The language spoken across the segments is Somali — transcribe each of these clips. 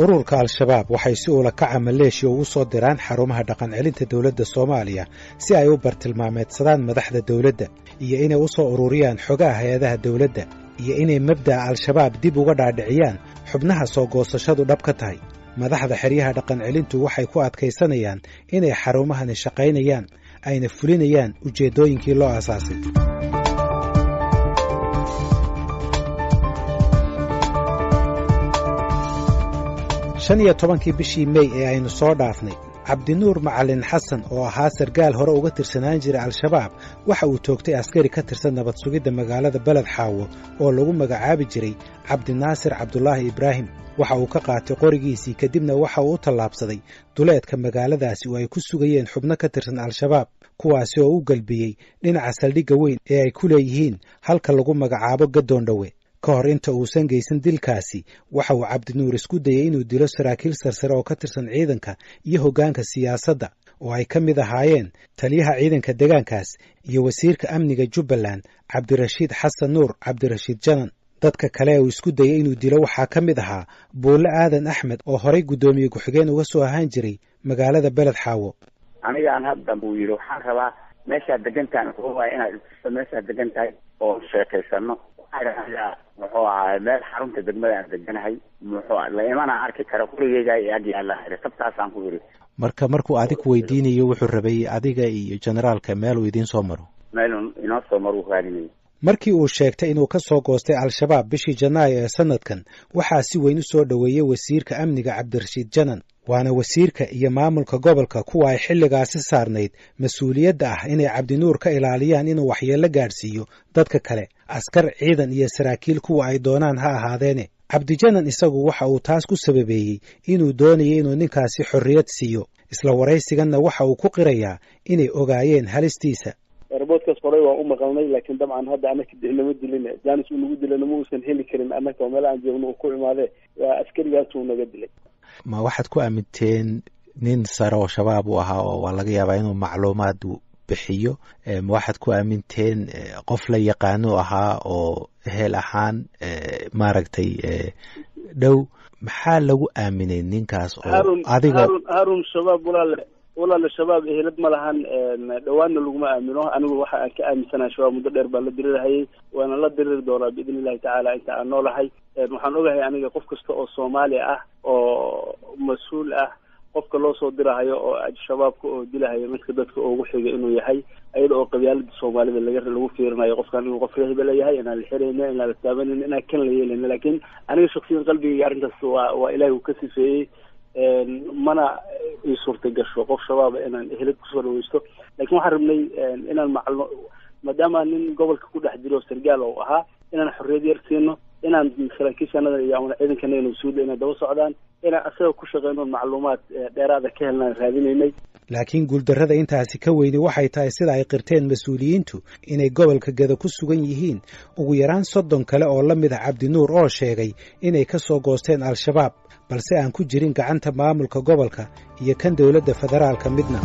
ururka al-shabaab waxay si ula kaca maleeshiya ugu soo diraan xarumaha dhaqan celinta dawladda Soomaaliya si ay u bartilmaameedsadaan madaxda dawladda iyo inay u soo ururiyaan xogaha hay'adaha dawladda iyo inay mabda'a al-shabaab dib uga dhaadhiciyaan xubnaha soo goosashadu dhab ka tahay madaxda xeryaha dhaqan celintu waxay ku adkaysanayaan inay xarumahani shaqaynayaan ayna fulinayaan ujeedooyinkii loo aasaasay 15 bishii May ee aynu soo dhaafnay Cabdinuur Macalin Xasan oo ahaa sargaal hore uga tirsanaan jiray al-shabaab waxa uu toogtay askari ka tirsan nabad sugidda magaalada Balad Xaawo oo lagu magacaabi jiray Cabdinaasir Cabdullaahi Ibraahim waxa uu ka qaatay qorigiisii kadibna waxa uu u tallaabsaday duleedka magaaladaasi oo ay ku sugayeen xubno ka tirsan al-shabaab kuwaasi oo u galbiyey dhinaca saldhigga weyn ee ay ku leeyihiin halka lagu magacaabo Gadoondhawe ka hor inta uusan geysan dilkaasi waxa uu Cabdinuur isku dayay inuu dilo saraakiil sarsare oo ka tirsan ciidanka iyo hoggaanka siyaasadda oo ay ka mid ahaayeen taliyaha ciidanka deegaankaas iyo wasiirka amniga Jubbaland Cabdirashiid Xasan Nuur Cabdirashiid Janan dadka kale oo isku dayay inuu dilo waxaa ka mid ahaa Buule Aadan Axmed oo horey gudoomiye ku-xigeen uga soo ahaan jiray magaalada Balad Xaawo aniga aan hadda buu yiri waxaan rabaa meesha degantaan oo inaad meesha degantahay oo sheekaysano muxuu ahaa meel xarunta degmada aan deganahay muxuu la imana arki karo qurigeyga ay agyaala sabtaasaan ku yiri markuu adigu weydiinayo wuxuu rabay adiga iyo generaalka meel uu idin soo maro inoo soo maro raadinay markii uu sheegtay inuu ka soo goostay al-shabaab bishii Janaayo ee sanadkan waxaa si weyn u soo dhaweeyay wasiirka amniga Cabdirashiid Janan waana wasiirka iyo maamulka gobolka kuwa ay xilligaasi saarnayd mas'uuliyadda ah inay Cabdinuur ka ilaaliyaan inuu waxyeello gaarsiiyo dadka kale askar ciidan iyo saraakiil kuwa ay doonaan ha ahaadeene Cabdijanan isagu waxa uu taas ku sababeeyay inuu doonayo inuu ninkaasi xorriyad siiyo isla waraysiganna waxa uu ku qirayaa inay ogaayeen halistiisa ربوتكاس قريب وأم قلني لكن طبعا هذا أنا كده إنه مدي لنا جانس إنه مدي لنا مو سنهلي كريم أنا كمان عندي إنه كل ما ذا عسكري جالسوا نجد لي ما واحد كو أمتين نين صاروا شباب ولا جيابا إنه معلومات بحيو ما واحد كو أمتين قفلة يقانوها أو هل أحان ما رجتي دو محل لو آمنين نينكاس هارون شباب ولا الشباب هلد ملهن دوانا لقمة آمنوه أنا وحا كأمن سنة شباب مدرر بالدرير هاي وأنا لا درير دورة بإذن الله تعالى أنت أنولا هاي محنوغا هاي أنا قف كستو الصومالي أو مسؤول قفك الله صدر هاي أو الشباب كو دلا هاي مثل بدك أو وحي إنه يهاي أيضا أو قبيلة الصومالي اللي غير اللي فيرنا يقف كان يقف فيه بلا هاي أنا الحريم أنا التابن أنا كن لي لكن أنا شخصيا قلبي يعرف السواء وإلهي وكسي فيه mana ii suurta gasho qof shabaab inaan helid ku soo dhaweysto laakiin waxaan rabnay inaan maadaama nin gobolka ku dhex jiro sargaal oo ahaa inaan xorriyad yar siino inaan saraakiishanada iyo ciidankana inuu suudo inay daba socdaan inaan asaga ku shaqeyno macluumaad dheeraada ka helnaan raadinaynay laakiin guuldarrada intaasi ka weyni waxay tahay sida ay qirteen mas'uuliyiintu inay gobolka Gada ku sugan yihiin ugu yaraan 30 kale oo la mid ah Cabdinuur oo sheegay inay ka soo goosteen al-shabaab balse aan ku jirin gacanta maamulka gobolka iyo kan dawladda federaalka midna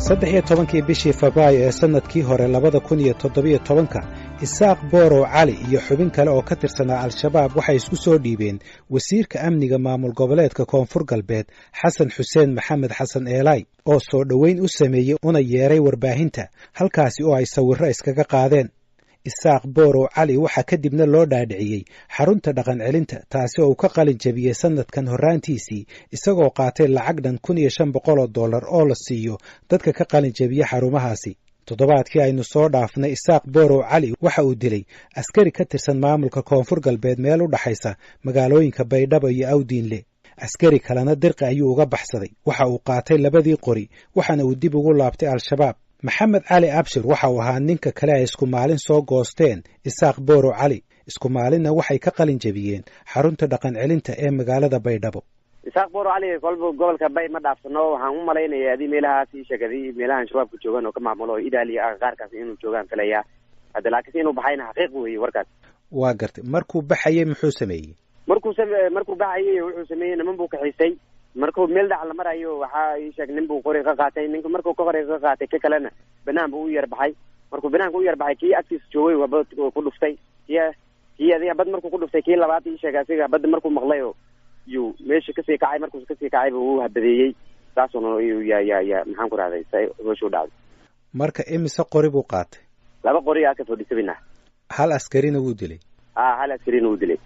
13 bishii Febraayo ee sanadkii hore 2017 Isaaq Boorow Cali iyo xubin kale oo ka tirsanaa al-shabaab waxay isku soo dhiibeen wasiirka amniga maamul goboleedka Koonfur Galbeed Xasan Xuseen Maxamed Xasan Eelay oo soo dhaweyn u sameeyay una yeeray warbaahinta halkaasi oo ay sawirro iskaga qaadeen Isaaq Boorow Cali waxa kadibna loo dhaadhiciyay xarunta dhaqan celinta taasi oo ka qalin jabiyay sanadkan horaantiisii isagoo qaatay lacag dhan $1,500 oo la siiyo dadka ka qalin jabiya xarumahaasi toddobaadkii aynu soo dhaafnay Isaaq Boorow Cali waxa uu dilay askari ka tirsan maamulka Koonfur Galbeed meel u dhaxaysa magaalooyinka Baydhabo iyo Awdiinle askari kalena dirqi ayuu uga baxsaday waxa uu qaatay labadii qori waxaana uu dib ugu laabtay al-shabaab Maxamed Cali Abshir waxa uu ahaa ninka kale ay isku maalin soo goosteen Isaaq Boorow Cali isku maalinna waxay ka qalin jabiyeen xarunta dhaqan celinta ee magaalada Baydhabo Isaaq Boorow Cali kolba gobolka Bay ma dhaafsano waxaan u maleynayaa adii meelahaasi shaqadii meelahan shabaabku joogan oo ka maamulo Idaaliya qaarkaas inuu joogan talaya hada laakiin inuu baxayna xaqiiq weeye warkaas waa gartay markuu baxayay muxuu sameeyay markuu baxayay wuxuu sameeyay niman buu ka xiisay markuu meel dhac la marayo waxa ay sheeg nin buu qori ka qaatay ninka markuu qori ka qaatay ka kalena banaan buu u yar baxay markuu banaanka u yar baxay kii agtiis joogay waba ku dhuftay kii kii adiga bad markuu ku dhuftay kii labaad ii sheegay asiga badda markuu maqlayo yuu meesha kasii kacay, markuu kasii kacayba wuu habadeeyey. saasuna ya maxaan ku rahday say meeshu dhacday. marka imise qori buu qaatay? 2 qori aa ka fadhiisabina. hal askarina wuu dilay? hal askarina wuu dilay.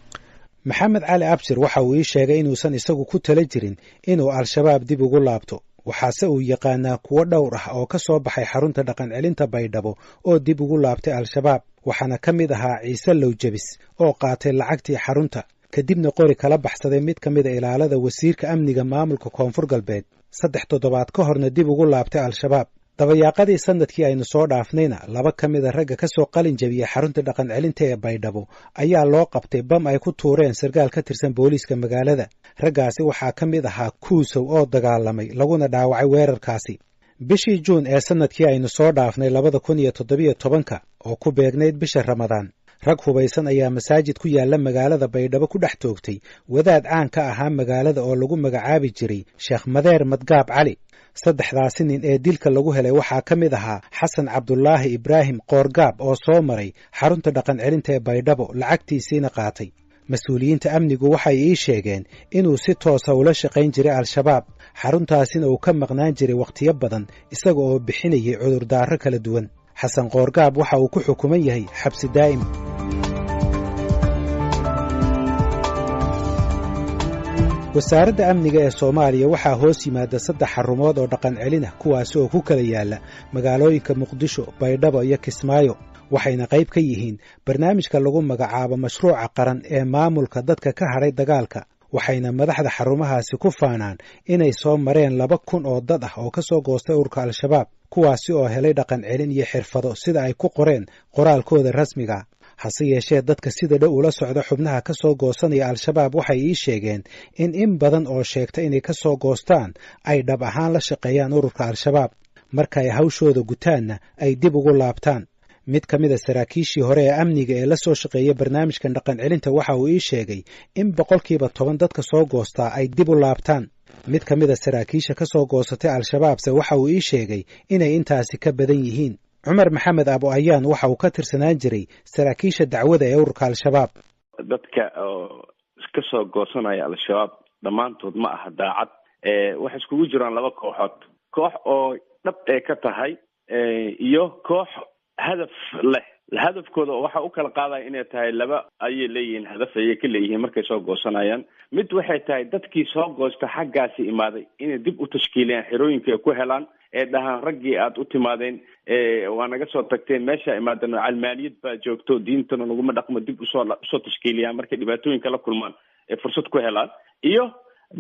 maxamed cali abshir waxa uu ii sheegay inuusan isagu ku tala jirin inuu al-shabaab dib ugu laabto, waxaase uu yaqaanaa kuwo dhowr ah oo ka soo baxay xarunta dhaqan celinta Baydhabo oo dib ugu laabtay al-shabaab, waxaana ka mid ahaa Ciise Lowjabis oo qaatay lacagtii xarunta kadibna qori kala baxsaday mid ka mid a ilaalada wasiirka amniga maamulka Koonfur Galbeed. 3 toddobaad ka horna dib ugu laabtay al-shabaab. dabayaaqadii sanadkii aynu soo dhaafnayna 2 ka mid a ragga ka soo qalin jabiyey xarunta dhaqan celinta ee Baydhabo ayaa loo qabtay bam ay ku tuureen sarkaal ka tirsan booliiska magaalada. raggaasi waxaa ka mid ahaa Kuusow oo dagaalamay laguna dhaawacay weerarkaasi. bishii Juun ee sanadkii aynu soo dhaafnay 2017 oo ku beegnayd bisha Ramadaan, rag hubaysan ayaa masaajid ku yaala magaalada Baydhabo ku dhex toogtay wadaad caan ka ahaa magaalada oo lagu magacaabi jiray Sheekh Madeer Madgaab Cali. 3daasi nin ee dilka lagu helay waxaa ka mid ahaa Xasan Cabdulaahi Ibraahim Qoorgaab oo soo maray xarunta dhaqan celinta ee Baydhabo lacagtiisiina qaatay. mas-uuliyiinta amnigu waxay ii sheegeen inuu si toosa ula shaqayn jiray al-shabaab, xaruntaasina uu ka maqnaan jiray wakhtiyo badan isaga oo bixinayay cudurdaaro kala duwan. xasan Qoorgaab waxa uu ku xukuman yahay xabsi daa'im. wasaaradda amniga ee Soomaaliya waxaa hoos yimaada 3 xarumood oo dhaqan celin ah, kuwaas oo ku kala yaala magaalooyinka Muqdisho, Baydhabo iyo Kismaayo, waxayna qayb ka yihiin barnaamijka lagu magacaabo mashruuca qaran ee maamulka dadka ka hadhay dagaalka. waxayna madaxda xarumahaasi ku faanaan inay soo mareen 2,000 oo dad ah oo ka soo goostay ururka al-shabaab, kuwaasi oo helay dhaqan celin iyo xirfado sida ay ku qoreen qoraalkooda rasmiga. hase yeeshee dadka sida dhow ula socda xubnaha ka soo goosanaya al-shabaab waxay ii sheegeen in badan oo sheegta inay ka soo goostaan ay dhab ahaan la shaqeeyaan ururka al-shabaab, marka ay hawshooda gutaanna ay dib ugu laabtaan. mid ka mid a saraakiishii hore ee amniga ee la soo shaqeeya barnaamijkan dhaqan celinta waxa uu ii sheegay in 10% dadka soo goostaa ay dib u laabtaan. mid ka mid a saraakiisha ka soo goosatay al-shabaabse waxa uu ii sheegay inay intaasi ka badan yihiin. cumar maxamed abo ayaan waxa uu ka tirsanaan jiray saraakiisha dacwada ee ururka al-shabaab. dadka oo iska soo goosanaya al-shabaab dhammaantood ma aha daacad. waxay iskugu jiraan 2 kooxood, koox oo dhab ee ka tahay iyo koox hadaf leh. hadafkooda waxa u kala qaadaya inay tahay 2 ayay leeyihiin, hadaf ayay ka leeyihiin markay soo goosanayaan. mid waxay tahay dadkii soo goosta xaggaasi imaaday inay dib u tashkiiliyaan xerooyinka ay ku helaan, ee dhahaan raggii aad u timaadeen waa naga soo tagteen, meesha imaadeen calmaaliyad baa joogto, diintana naguma dhaqmo, dib usoo tashkiiliyaan markay dhibaatooyinka la kulmaan ee fursad ku helaan. iyo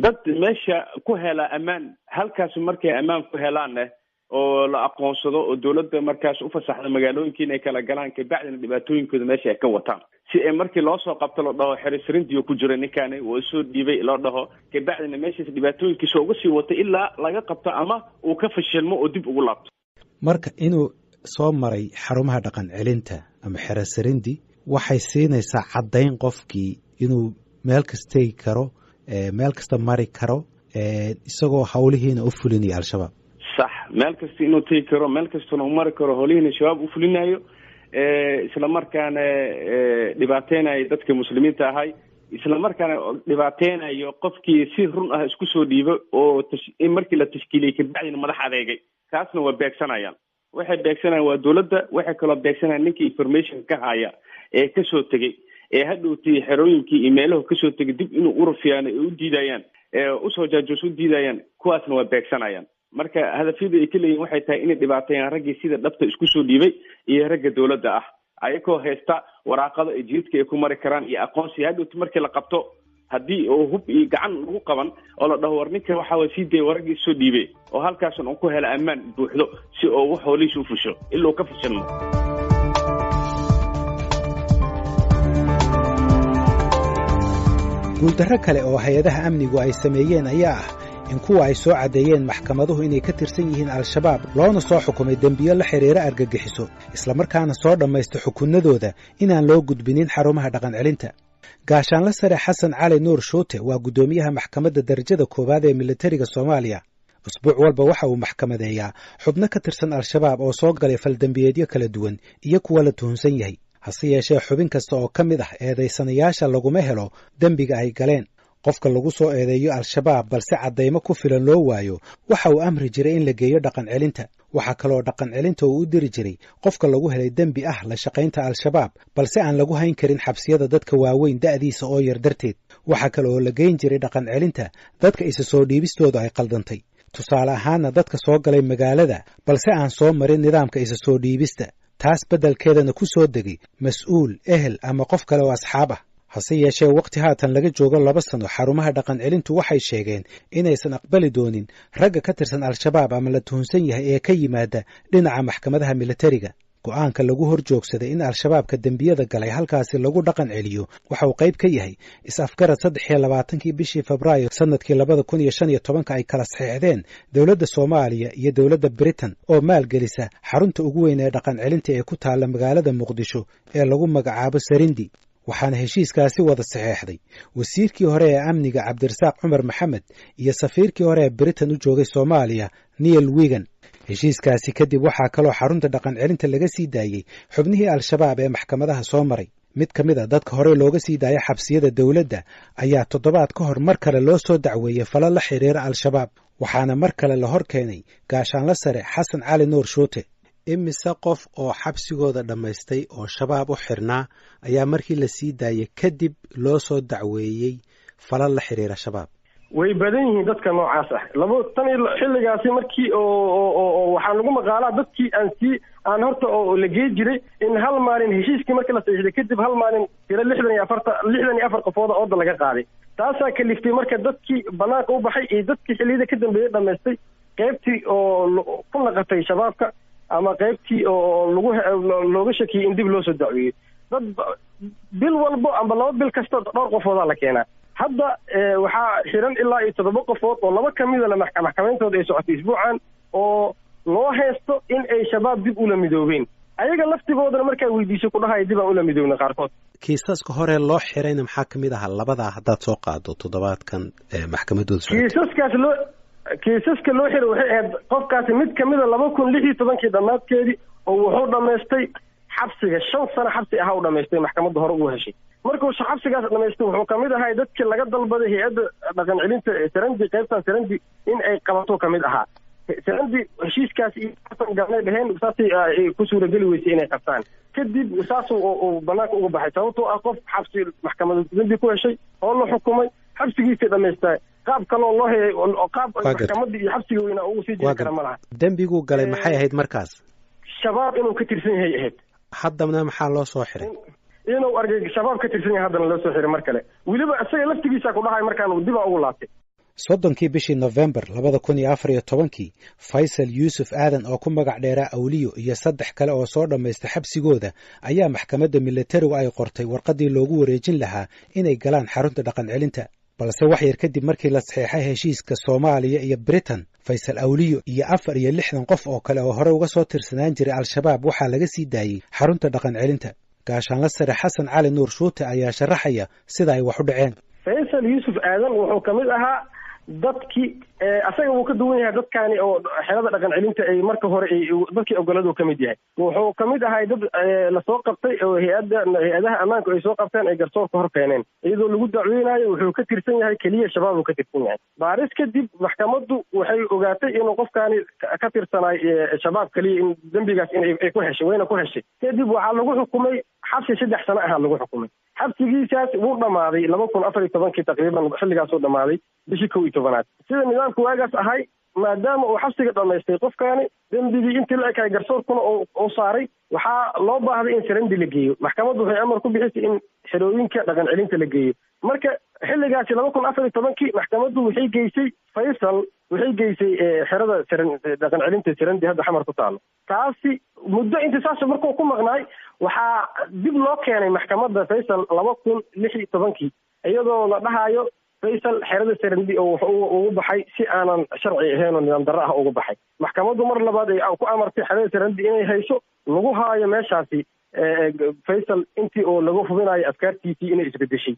dad meesha ku helaa ammaan, halkaasi markay ammaan ku helaanne oo la aqoonsado oo dawladda markaas u fasaxda magaalooyinka inay kala galaan, kabacdina dhibaatooyinkooda meesha ay ka wataan, si ay markii loo soo qabto la dhaho xerisrintii ku jira ninkaani waa soo dhiibay loo dhaho, kabacdina meeshaas dhibaatooyinkiisa uga sii wato ilaa laga qabto ama uu ka fashilmo oo dib ugu laabto. marka inuu soo maray xarumaha dhaqan celinta ama xerisrindi waxay siinaysaa caddayn qofkii inuu meel kasta tegi karo, meel kasta mari karo, isagoo hawlihiina u fulinaya al-shabaab. sax, meel kasta inuu tegi karo, meel kastana u mari karo, howlihiina shabaab u fulinayo, isla markaana dhibaateynayo dadka muslimiinta ahay, isla markaana dhibaateynayo qofkii si run ah isku soo dhiibo oo markii la tashkiiliyey kabacdina madax adeegay, kaasna waa beegsanayaan. waxay beegsanayaan waa dawladda, waxay kaloo beegsanayaan ninkii information ka haya ee kasoo tegey, ee hadhowtii xerooyinkii iyo meelaha kasoo tegay dib inuu urufiyaan ee u diidayaan, usoo jaajoos u diidayaan, kuwaasna waa beegsanayaan. marka hadafyada ay ka leeyihin waxay tahay inay dhibaateeyaan raggii sida dhabta isku soo dhiibay iyo ragga dawladda ah, ayagoo haysta waraaqada ay jidadka ay ku mari karaan iyo aqoonsi. hadhowti markii la qabto haddii oo hub iyo gacan lagu qaban oo la dhaho war ninka waxa waa sii daya waraggii soo dhiibay, oo halkaasan uu ku hela ammaan buuxdo si oo wax howlihiisa u fusho ilaa uu ka fashilmo. guuldarro kale oo hay-adaha amnigu ay sameeyeen ayaa ah in kuwa ay soo caddeeyeen maxkamaduhu inay ka tirsan yihiin al-shabaab loona soo xukumay dembiyo la xiriira argagixiso, islamarkaana soo dhammaysta xukunnadooda inaan loo gudbinin xarumaha dhaqan celinta. gaashaanle sare xasan cali nuur shuute waa guddoomiyaha maxkamadda darajada 1 ee militariga Soomaaliya. usbuuc walba waxa uu maxkamadeeyaa xubno ka tirsan al-shabaab oo soo galay faldambiyeedyo kala duwan iyo kuwa la tuhunsan yahay. hase yeeshee xubin kasta oo ka mid ah eedaysanayaasha laguma helo dembiga ay galeen. qofka lagu soo eedeeyo al-shabaab balse caddaymo ku filan loo waayo waxa uu amri jiray in la geeyo dhaqan celinta. waxaa kaloo dhaqan celinta uu u diri jiray qofka lagu helay dembi ah la shaqaynta al-shabaab balse aan lagu hayn karin xabsiyada dadka waaweyn da'diisa oo yar darteed. waxaa kale oo la geyn jiray dhaqan celinta dadka isa soo dhiibistooda ay qaldantay. tusaale ahaana dadka soo galay magaalada balse aan soo marin nidaamka isa soo dhiibista. taas beddelkeedana ku soo degay mas-uul, ehel ama qof kale oo asxaab ah. hase yeeshee wakhti haatan laga joogo 2 sano xarumaha dhaqan celintu waxay sheegeen inaysan aqbali doonin ragga ka tirsan al-shabaab ama la tuhunsan yahay ee ka yimaada dhinaca maxkamadaha militariga. go'aanka lagu hor joogsaday in al-shabaabka dembiyada galay halkaasi lagu dhaqan celiyo waxa uu qayb ka yahay is-afgarad 23 bishii Febraayo sanadkii 2015 ay kala saxeexdeen dowladda Soomaaliya iyo dowladda Britain oo maalgelisa xarunta ugu weyn ee dhaqan celinta ee ku taala magaalada Muqdisho ee lagu magacaabo Sarindi. waxaana heshiiskaasi wada saxeexday wasiirkii hore ee amniga Cabdirasaaq Cumar Maxamed iyo safiirkii hore ee Britain u joogay Soomaaliya Neil Wigan. heshiiskaasi kadib waxaa kaloo xarunta dhaqan celinta laga sii daayey xubnihii al-shabaab ee maxkamadaha soo maray. mid ka mid a dadka hore looga sii daayay xabsiyada dowladda ayaa 7 ka hor mar kale loo soo dacweeyey falo la xiriira al-shabaab, waxaana mar kale la hor keenay gaashaanla sare Xasan Cali Nuur Shuute. imise qof oo xabsigooda dhammaystay oo shabaab u xirnaa ayaa markii la sii daayey kadib loo soo dacweeyey falal la xiriira shabaab? way badan yihiin dadka noocaas ah. xilligaasi markii oo waxaa lagu maqaalaa dadkii aan horta oo la geey jiray in hal maalin heshiiskii markii la saxiixday kadib hal maalin tiro 64 qofooda ooda laga qaaday. taasaa kaliftay marka dadkii banaanka u baxay iyo dadkii xilliyada ka dambeeyay dhammaystay qaybtii oo ku naqatay shabaabka ama qaybtii oo looga shakiyay in dib loo soo dacweeyey. dad bil walbo amba 2 bil kasta dhowr qofooda la keenaa. hadda waxaa xiran ilaa 7 qofood oo 2 ka mid ah maxkamadooda ay socotay isbuucan oo loo haysto in ay shabaab dib ula midoobeen. ayaga laftigoodana markaa weydiisay ku dhahay dib aan ula midoobna qaarkood. kiisaska hore loo xirayna maxaa ka mid ahaa labadaa haddaad soo qaado 7kan maxkamadooda kiisaska loo xiray waxay ahayd qofkaasi mid ka mid a 2016 dhammaadkeedii oo wuxuu dhammaystay xabsiga 5 sano xabsi ah u dhammaystay maxkamadda hore ugu heshay. markuu xabsigaas dhammaystay wuxuu ka mid ahaa dadkii laga dalbaday hay'adda dhaqan celinta Sarandi qaybtan Sarandi in ay qabato ka mid ahaa. Sarandi heshiiskaas iyo xasan galnay dhaheen saasay ku suuragali weysay inay qabtaan. kadib saas oo banaanka uga baxay sababtoo ah qof xabsi maxkamadda dambi ku heshay oo la xukumay xabsigiisa dhammaystay. qaab kaloo loo hayay oo qaab maxkamadda iyo xabsiga weyna ugu sii jiri kara malaha. dambigu galay maxay ahayd markaas? shabaab inuu ka tirsan yahay ahayd. haddana maxaa loo soo xiray? inuu argay shabaab ka tirsan yahay haddana loo soo xiray mar kale. weliba isaga laftigiisa ku dhahay markaan uu dib ugu laabtay. 30 bishii November 2014 Faisal Yusuf Aadan oo ku magac dheeraa Awliyo iyo 3 kale oo soo dhammaystay xabsigooda ayaa maxkamadda militariga ay qortay warqadii loogu wareejin lahaa inay galaan xarunta dhaqan celinta. balse wax yar kadib markii la saxeexay heshiiska Soomaaliya iyo Britain, Faisal Awliyo iyo 64 qof oo kale oo hore uga soo tirsanaan jiray al-shabaab waxaa laga sii daayey xarunta dhaqan celinta. gaashaanla sare Xasan Cali Nuur Shuute ayaa sharaxaya sida ay wax u dhaceen. Faisal Yusuf Aadan wuxuu ka mid ahaa dadkii asaga uu ka duwan yahay dadkaani oo xeelada dhaqan celinta ay marka hore dadkii ogoladu ka mid yahay. wuxuu ka mid ahaa dad la soo qabtay oo hay'adaha ammaanka ay soo qabteen ay garsoorka hor keeneen iyadoo lagu dacweynayo wuxuu ka tirsan yahay kaliya shabaab uu ka tirsan yahay. baaris kadib maxkamaddu waxay ogaatay inuu qofkaani ka tirsanay shabaab kaliya in dambigaas ay ku heshay wayna ku heshay. kadib waxaa lagu xukumay xabsi 3 sano ah lagu xukumay. xabsigiisaas wuu dhamaaday 2014 taqriiban xilligaas uu dhamaaday bishii 11aad. sida nidaamku waagaas ahay maadaama uu xabsiga dhammaystay qofkaani dembigii intii la ekay garsoorkuna oo saaray waxaa loo baahday in Sarandi la geeyo. maxkamaddu waxay amar ku bixisay in xerooyinka dhaqan celinta la geeyo. marka xilligaasi 2014 maxkamaddu waxay geysay Faisal waxay geysay xerada dhaqan celinta Sarandi hadda xamar ku taalo. taasi muddo intisaas markuu ku maqnaay waxaa dib loo keenay maxkamadda Faisal 2016 iyadoo la dhahayo Faisal xerada Sarandi oo ugu baxay si aanan sharci ahayn oo nidaam darro ah ugu baxay. maxkamaddu mar labaad ay ku amartay xerada Sarandi inay hayso lagu haayo meeshaasi Faisal intii oo lagu hubinayo afkaartiisii inay isbedeshay.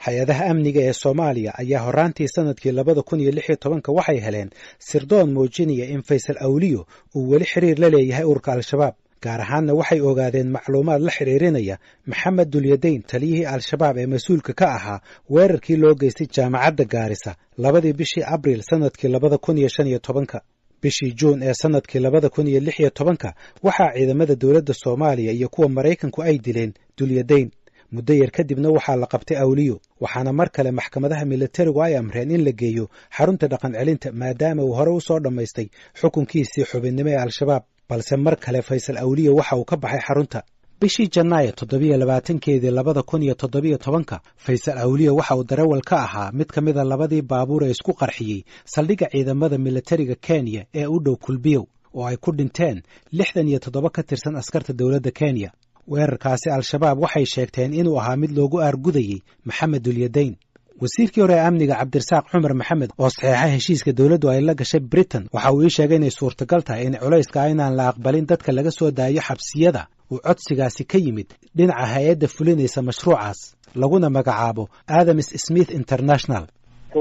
hay-adaha amniga ee Soomaaliya ayaa horaantii sanadkii 2016 waxay heleen sirdoon muujinaya in Faisal Awliyo uu weli xiriir la leeyahay ururka al-shabaab. gaar ahaanna waxay ogaadeen macluumaad la xidhiirinaya maxamed dulyadayn taliyihii al-shabaab ee mas-uulka ka ahaa weerarkii loo geystay jaamacadda gaarisa 2 bishii abriil sannadkii 2015 bishii juun ee sannadkii 2016 waxaa ciidamada dowladda Soomaaliya iyo kuwa Maraykanku ay dileen dulyadayn muddo yar kadibna waxaa la qabtay awliyo waxaana mar kale maxkamadaha militarigu ay amreen in la geeyo xarunta dhaqan celinta maadaama uu hore u soo dhammaystay xukunkiisii xubinnimo ee al-shabaab balse mar kale Faysal Awliyo waxa uu ka baxay xarunta bishii Janaayo 27keedii 2017 Faysal Awliyo waxa uu darawal ka ahaa mid ka mid ah labadii baabuur ee isku qarxiyay saldhigga ciidamada militariga Kenya ee u dhow Kulbiyow oo ay ku dhinteen 67 ka tirsan askarta dowladda Kenya weerarkaasi al-shabaab waxay sheegteen inuu ahaa mid loogu aargudayay maxamed dulyadayn wasiirkii hore ee amniga Cabdirasaaq Cumar Maxamed oo saxeexay heshiiska dowladdu ay la gashay Britain waxa uu sheegay inay suurtagal tahay in culayska aynaan la aqbalin dadka laga soo daayo xabsiyada uu codsigaasi ka yimid dhinaca hay'adda fulinaysa mashruucaas laguna magacaabo Adams Smith International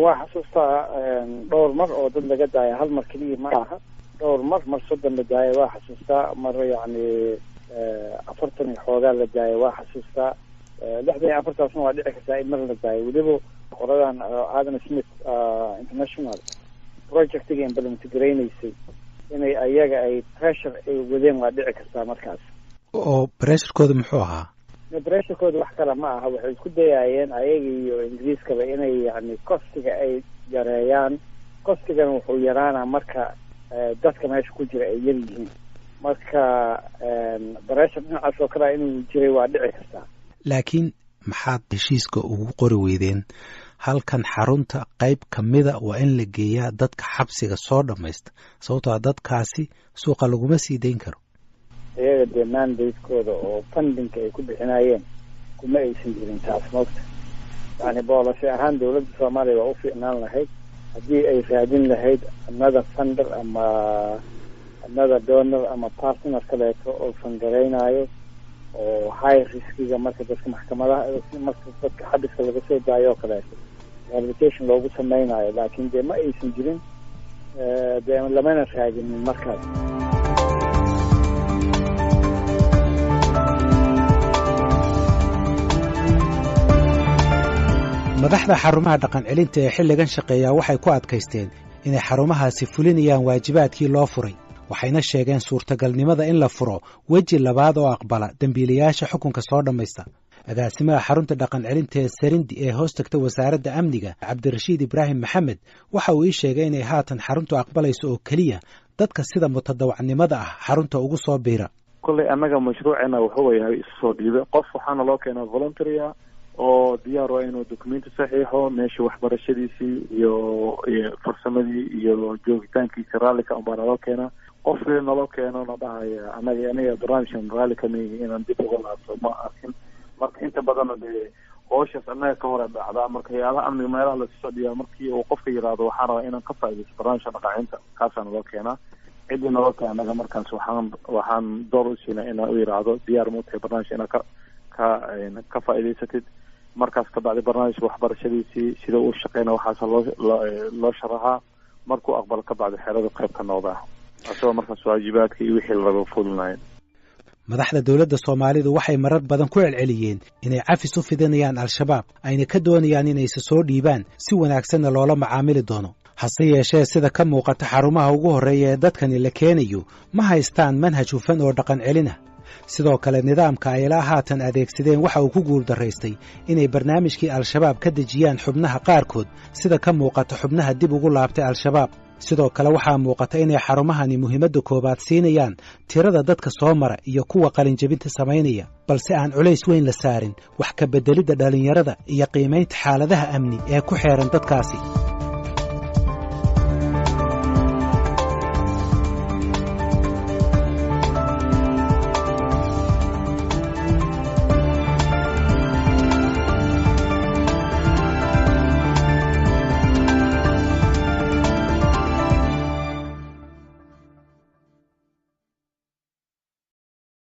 waa xasuustaa dhowr mar oo dad laga daaya hal mar kaliya ma aha dhowr mar soddon la daaya waa xasuustaa mar yacni 40 xoogaa la daaya waa xasuustaa 64 waa dhici kartaa in mar la daayo weliba qoradan Adam Smith International projectiga implement gareynaysay inay ayaga ay pressure ay wadeen waa dhici kartaa markaas oo pressurekooda muxuu ahaa pressurekooda wax kale ma aha waxay isku dayayeen ayaga iyo Ingiriiskaba inay yani kostiga ay yareeyaan kostigana wuxuu yaraanaa marka dadka meesha ku jira ay yar yihiin marka pressure dhinacaas oo kale inuu jiray waa dhici kartaa laakiin maxaad heshiiska ugu qori weydeen halkan xarunta qayb kamida waa in la geeyaa dadka xabsiga soo dhamaysta sababtoo dadkaasi suuqa laguma sii deyn karo iyaga dee mandate-kooda oo fundingka ay ku bixinayeen kuma aysan jirin taas moogta yani boolasi ahaan dowladda Soomaaliya waa u fiicnaan lahayd haddii ay raadin lahayd another funder ama another donor ama partner kaleeto oo fangareynayo oo high riskiga marka dadka maxkamadaha marka dadka xabiska laga soo daayo oo kaleeto rehabilitation loogu sameynayo laakiin dee ma aysan jirin dee lamana raadinin markaas madaxda xarumaha dhaqan celinta ee xilligan shaqeeya waxay ku adkaysteen inay xarumahaasi fulinayaan waajibaadkii loo furay waxayna sheegeen suurtagalnimada in la furo weji labaad oo aqbala dambiilayaasha xukunka soo dhammaysta agaasimaha xarunta dhaqan celinta ee Sarindi ee hoos tagta wasaaradda amniga Cabdirashiid Ibraahim Maxamed waxa uu sheegay inay haatan xaruntu aqbalayso oo kaliya dadka sida mutadawacnimada ah xarunta ugu soo biira kulay anaga mashruucina wuxuu yahay soo dhiibay qof waxaana loo keenaa volunteer oo diyaar waa inuu dokumenti saxiixo meesha waxbarashadiisii iyo farsamadii iyo joogitaankiisa raalika unbaa naloo keenaa qofkii naloo keeno na dhahaya aniga barnaamijkan raalli kama yihi inaan dib uga laabto ma arkin marka inta badanna dee hooshaas annaga ka hore dhacdaa marka hay-adaha amniga meelaha lasu socdiyaa markii uu qofka yidhaahdo waxaan rabaa inaan ka faaidaysto barnaamijka dhaqaacinta kaasaa naloo keenaa ciddii naloo keena anaga markaas waxaan door u siinaa inaan u yidhaahdo diyaar ma utahay barnaamijka inaad ka faa'idaysatid markaas ka bacdi barnaamijka waxbarashadiisii sida uu shaqeyna waxaas loo sharaxaa markuu aqbalo ka bacdi xeerada qayb ka noqdaa asagoo markaas waajibaadka iyo wixii laga fulinayo madaxda dowladda Soomaalidu waxay marar badan ku celceliyeen inay cafis u fidinayaan al-shabaab ayna ka doonayaan inay soo dhiibaan si wanaagsanna loola macaamili doono hase yeeshee sida ka muuqata xarumaha ugu horreeya ee dadkani la keenayo ma haystaan manhaj hufan oo dhaqan celina sidoo kale nidaamka ay ilaa haatan adeegsadeen waxa uu ku guuldaraystay inay barnaamijkii al-shabaab ka dejiyaan xubnaha qaarkood sida ka muuqata xubnaha dib ugu laabtay al-shabaab sidoo kale waxaa muuqata inay xarumahani muhiimadda koobaad siinayaan tirada dadka soo mara iyo kuwa qalinjabinta samaynaya balse aan culays weyn la saarin wax ka beddelidda dhallinyarada iyo qiimaynta xaaladaha amni ee ku xeeran dadkaasi